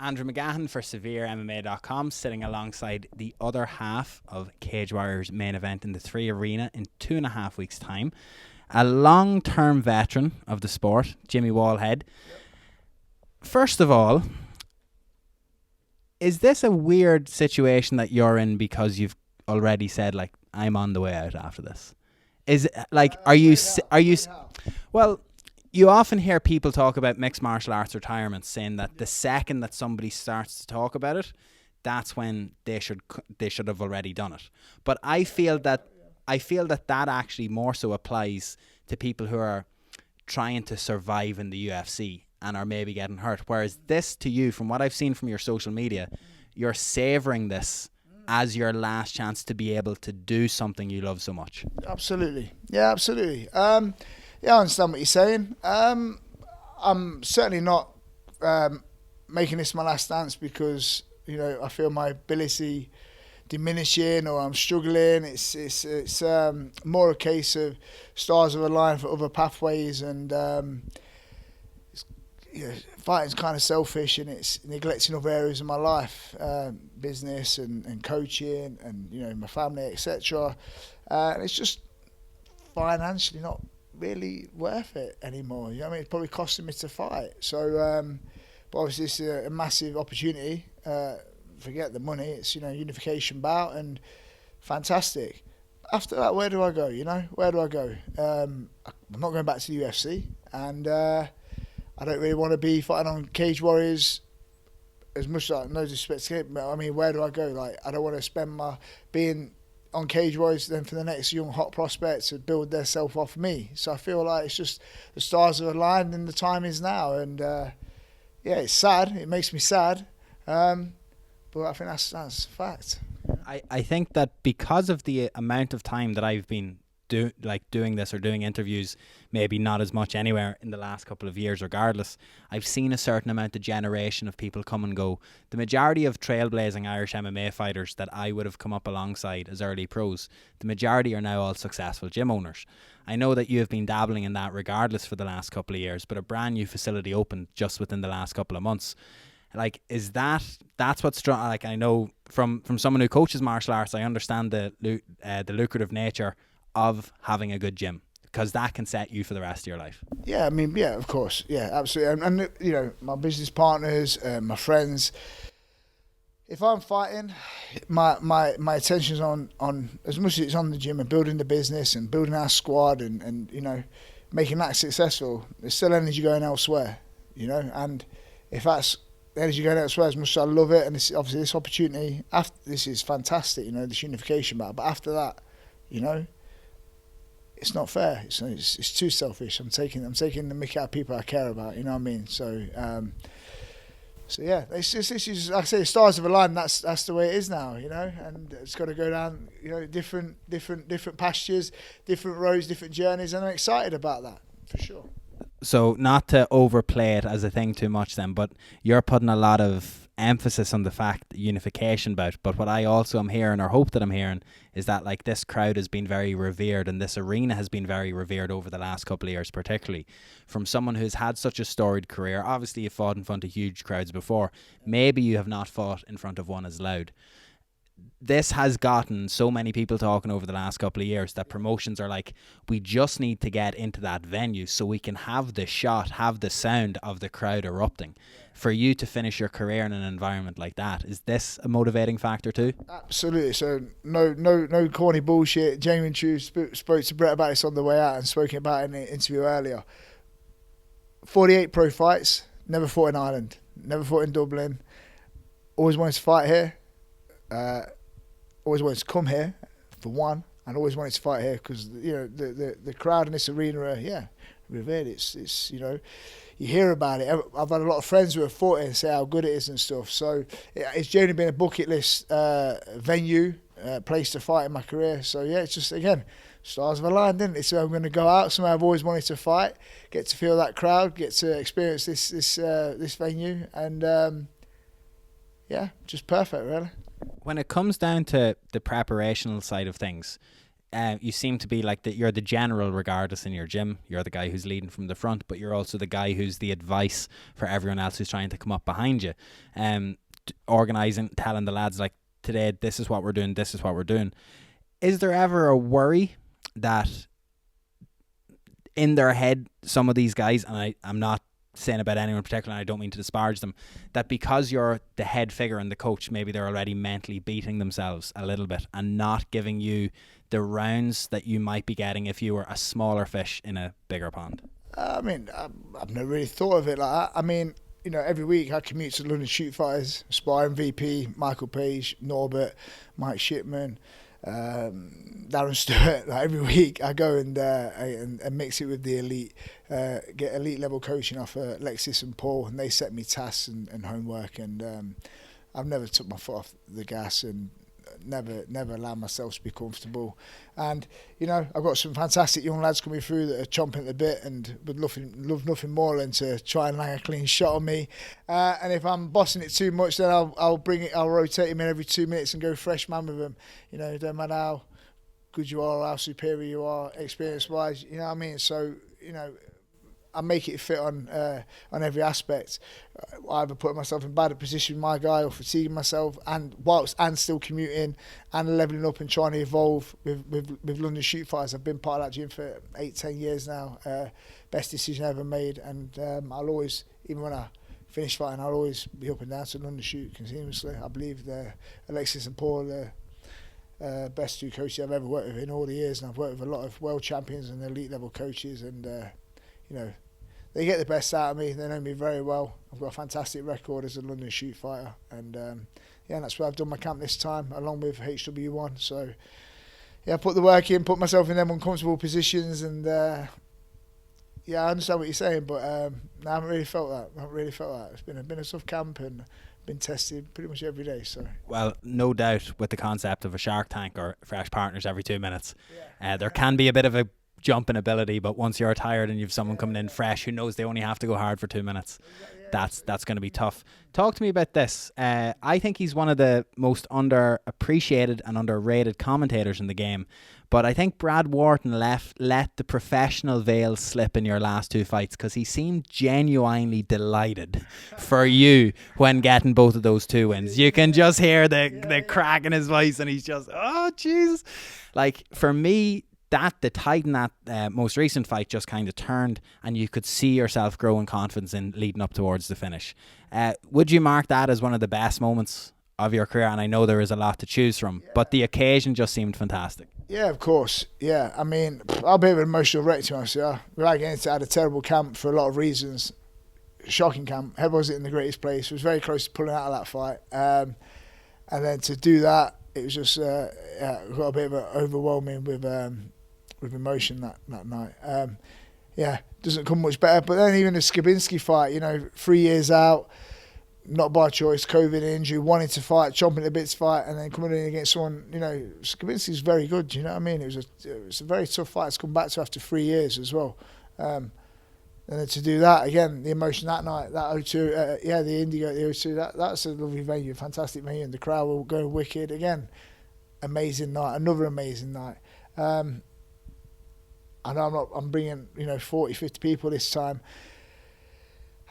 Andrew McGahon for SevereMMA.com, sitting alongside the other half of Cage Warriors main event in the 3 Arena in 2.5 weeks' time. A long-term veteran of the sport, Jimmy Wallhead. First of all, is this a weird situation that you're in because you've already said, like, I'm on the way out after this? Is it, like, are you well, you often hear people talk about mixed martial arts retirement, saying that the second that somebody starts to talk about it, that's when they should have already done it. But I feel that actually more so applies to people who are trying to survive in the UFC and are maybe getting hurt. Whereas this, to you, from what I've seen from your social media, you're savouring this as your last chance to be able to do something you love so much. Absolutely. Yeah, absolutely. Yeah, I understand what you're saying. I'm certainly not making this my last dance because, you know, I feel my ability diminishing or I'm struggling. It's more a case of stars have aligned for other pathways, and fighting's kind of selfish and it's neglecting other areas of my life, business and coaching and, you know, my family, etc. And it's just financially not really worth it anymore. You know what I mean? It's probably costing me to fight. So, but obviously this is a massive opportunity. Forget the money. It's, you know, unification bout and fantastic. After that, where do I go? You know, where do I go? I'm not going back to the UFC, and I don't really want to be fighting on Cage Warriors as much as no disrespect to it. I mean, where do I go? Like, I don't want to spend my being on Cage Warriors then for the next young hot prospects to build their self off me. So I feel like it's just the stars are aligned and the time is now. And yeah, it's sad. It makes me sad. But I think that's fact. I think that because of the amount of time that I've been doing this or doing interviews, maybe not as much anywhere in the last couple of years regardless, I've seen a certain amount of generation of people come and go. The majority of trailblazing Irish MMA fighters that I would have come up alongside as early pros, the majority are now all successful gym owners. I know that you have been dabbling in that regardless for the last couple of years, but a brand new facility opened just within the last couple of months. Like, is that's what's strong? Like, I know from someone who coaches martial arts, I understand the lucrative nature of having a good gym, because that can set you for the rest of your life. Yeah, I mean, yeah, of course, yeah, absolutely. And you know, my business partners, my friends. If I'm fighting, my attention's on as much as it's on the gym and building the business and building our squad and you know, making that successful. There's still energy going elsewhere, you know, and if that's energy going elsewhere, as much as I love it, and this, obviously this opportunity, after this is fantastic, you know, this unification battle. But after that, you know, it's not fair. It's too selfish. I'm taking the mick out of people I care about. You know what I mean? So yeah, it's just like I say, the stars have aligned. That's the way it is now. You know, and it's got to go down. You know, different pastures, different roads, different journeys, and I'm excited about that for sure. So not to overplay it as a thing too much then, but you're putting a lot of emphasis on the fact that unification bout. But what I also am hearing, or hope that I'm hearing, is that like this crowd has been very revered and this arena has been very revered over the last couple of years, particularly from someone who's had such a storied career. Obviously you've fought in front of huge crowds before. Maybe you have not fought in front of one as loud. This has gotten so many people talking over the last couple of years that promotions are like, we just need to get into that venue so we can have the shot, have the sound of the crowd erupting. For you to finish your career in an environment like that, is this a motivating factor too? Absolutely. So no corny bullshit. Genuine truth. Spoke to Brett about this on the way out and spoke about it in the interview earlier. 48 pro fights, never fought in Ireland, never fought in Dublin. Always wanted to fight here. Always wanted to come here for one, and always wanted to fight here because, you know, the crowd in this arena are revered. It's you know, you hear about it. I've had a lot of friends who have fought it and say how good it is and stuff. So it's generally been a bucket list venue, place to fight in my career. So yeah, it's just, again, stars have aligned, isn't it? So I'm going to go out somewhere I've always wanted to fight, get to feel that crowd, get to experience this venue, and yeah, just perfect, really. When it comes down to the preparational side of things, you seem to be like that. You're the general regardless in your gym. You're the guy who's leading from the front, but you're also the guy who's the advice for everyone else who's trying to come up behind you. Organising, telling the lads like, today this is what we're doing, this is what we're doing. Is there ever a worry that in their head, some of these guys, and I'm not saying about anyone in particular, and I don't mean to disparage them, that because you're the head figure and the coach, maybe they're already mentally beating themselves a little bit and not giving you the rounds that you might be getting if you were a smaller fish in a bigger pond? I mean, I've never really thought of it like that. I mean, you know, every week I commute to London Shoot Fighters, sparring VP, Michael Page, Norbert, Mike Shipman, Darren Stewart. Like every week I go and mix it with the elite, get elite level coaching off Alexis and Paul, and they set me tasks and homework, and I've never took my foot off the gas and never allowed myself to be comfortable. And you know, I've got some fantastic young lads coming through that are chomping at the bit and would love nothing more than to try and land a clean shot on me. And if I'm bossing it too much, then I'll rotate him in every 2 minutes and go fresh man with him. You know, no matter how good you are or how superior you are experience wise, you know what I mean? So, you know, I make it fit on every aspect. Either putting myself in bad position with my guy or fatiguing myself, and still commuting and leveling up and trying to evolve with London Shoot Fighters. I've been part of that gym for 8-10 years now. Best decision I ever made, and I'll always, even when I finish fighting, I'll always be up and down to London Shoot continuously. I believe Alexis and Paul are the best two coaches I've ever worked with in all the years, and I've worked with a lot of world champions and elite level coaches, and you know, they get the best out of me. They know me very well. I've got a fantastic record as a London Shoot Fighter, and yeah, that's where I've done my camp this time, along with HW1. So yeah, I put the work in, put myself in them uncomfortable positions, and yeah, I understand what you're saying, but no, I haven't really felt that. It's been a tough camp and been tested pretty much every day. So well, no doubt with the concept of a Shark Tank or fresh partners every 2 minutes, there can be a bit of a jumping ability, but once you're tired and you've someone coming in fresh who knows they only have to go hard for 2 minutes, that's going to be tough. Talk to me about this. I think he's one of the most underappreciated and underrated commentators in the game, but I think Brad Wharton let the professional veil slip in your last two fights, because he seemed genuinely delighted for you when getting both of those 2 wins. You can just hear the crack in his voice, and he's just, oh Jesus. Like, for me, the tide in that most recent fight just kind of turned, and you could see yourself growing confidence in leading up towards the finish. Would you mark that as one of the best moments of your career? And I know there is a lot to choose from, but the occasion just seemed fantastic. Yeah, of course. Yeah, I mean, I'll be an emotional wreck, to be honest. Yeah, without getting into it, I had a terrible camp for a lot of reasons. Shocking camp. Head wasn't in the greatest place. It was very close to pulling out of that fight. And then to do that, it was just got a bit of overwhelming with emotion that night. Yeah, doesn't come much better. But then even the Skabinski fight, you know, 3 years out, not by choice, COVID injury, wanting to fight, chomping at bits fight, and then coming in against someone, you know, Skabinski's very good, you know what I mean? It was a very tough fight to come back to after 3 years as well. And then to do that, again, the emotion that night, that O2, the Indigo at the O2, that's a lovely venue, fantastic venue, and the crowd will go wicked. Again, amazing night, another amazing night. I know I'm bringing, you know, 40, 50 people this time.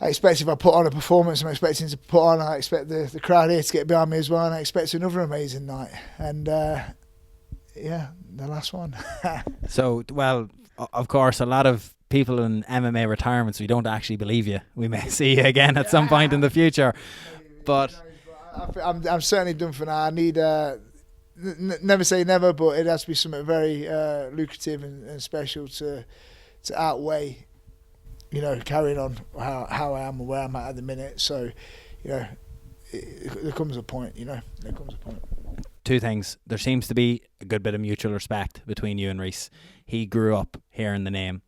I expect if I put on a performance I'm expecting to put on, I expect the crowd here to get behind me as well, and I expect another amazing night. And yeah, the last one. So, well, of course, a lot of people in MMA retirements, we don't actually believe you. We may see you again at some point in the future. But I'm certainly done for now. I need... never say never, but it has to be something very lucrative and special to outweigh, you know, carrying on how I am and where I'm at the minute. So, you know, there comes a point, you know, there comes a point. 2 things. There seems to be a good bit of mutual respect between you and Rhys. He grew up hearing the name,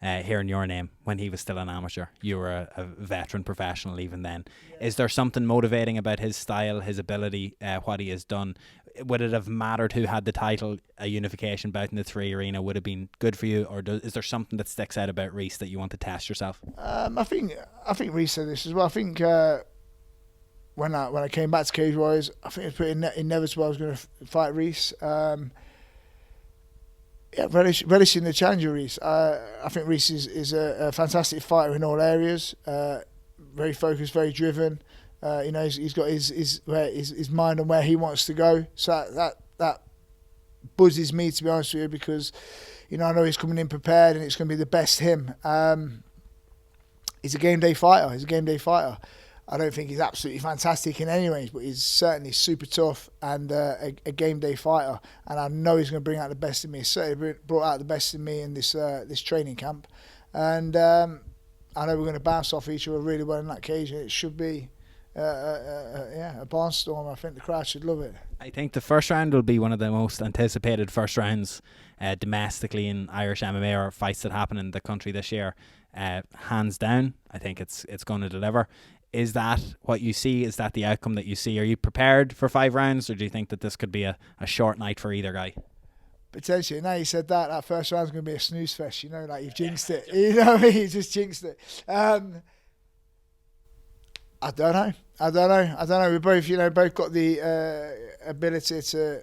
hearing your name when he was still an amateur. You were a veteran professional even then. Yeah. Is there something motivating about his style, his ability, what he has done? Would it have mattered who had the title, a unification bout in the 3 arena? Would have been good for you, or is there something that sticks out about Rhys that you want to test yourself? I think Rhys said this as well. I think when I came back to Cage Warriors, I think it was pretty inevitable I was going to fight Rhys. Yeah, relishing the challenge of Rhys. I think Rhys is a fantastic fighter in all areas. Very focused, very driven. He's got his mind on where he wants to go. So that buzzes me, to be honest with you, because I know he's coming in prepared and it's going to be the best him. He's a game day fighter. I don't think he's absolutely fantastic in any range, but he's certainly super tough and a game day fighter. And I know he's going to bring out the best in me. He's certainly brought out the best in me in this training camp. And I know we're going to bounce off each other really well in that cage. And it should be a barnstorm. I think the crowd should love it. I think the first round will be one of the most anticipated first rounds domestically in Irish MMA or fights that happen in the country this year. Hands down, I think it's going to deliver. Is that what you see? Is that the outcome that you see? Are you prepared for 5 rounds, or do you think that this could be a short night for either guy? Potentially. Now you said that first round's going to be a snooze fest, like you've jinxed it. You know what I mean? You just jinxed it. I don't know. We both got the ability to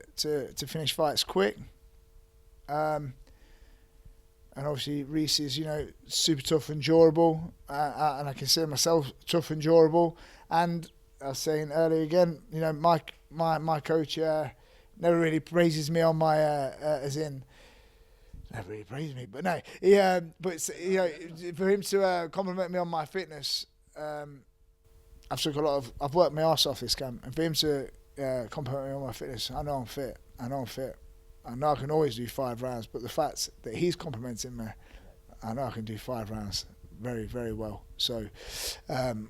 finish fights quick. And obviously Rhys is, super tough and durable, and I consider myself tough and durable. And I was saying earlier again, my coach never really praises me on my never really praises me, but no, for him to compliment me on my fitness, I've worked my arse off this camp, and for him to compliment me on my fitness, I know I'm fit. I know I can always do 5 rounds, but the fact that he's complimenting me, I know I can do 5 rounds very, very well. So I'm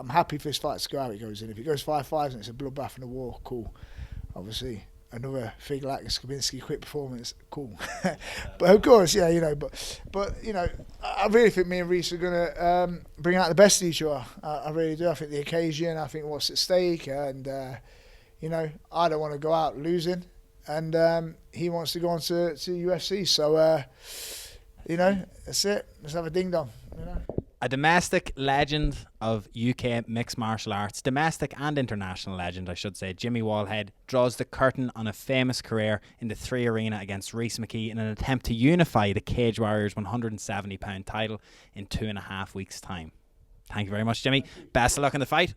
happy for this fight to go how it goes. And if it goes 5-5 and it's a bloodbath and a war, cool. Obviously, another figure like Skabinski quick performance, cool. But of course, but I really think me and Rhys are going to bring out the best of each other. I really do. I think the occasion, I think what's at stake, and I don't want to go out losing, and he wants to go on to UFC. So, that's it. Let's have a ding dong. A domestic legend of UK mixed martial arts, domestic and international legend, I should say, Jimmy Wallhead draws the curtain on a famous career in the 3 arena against Rhys McKee in an attempt to unify the Cage Warriors 170-pound title in 2.5 weeks' time. Thank you very much, Jimmy. Best of luck in the fight.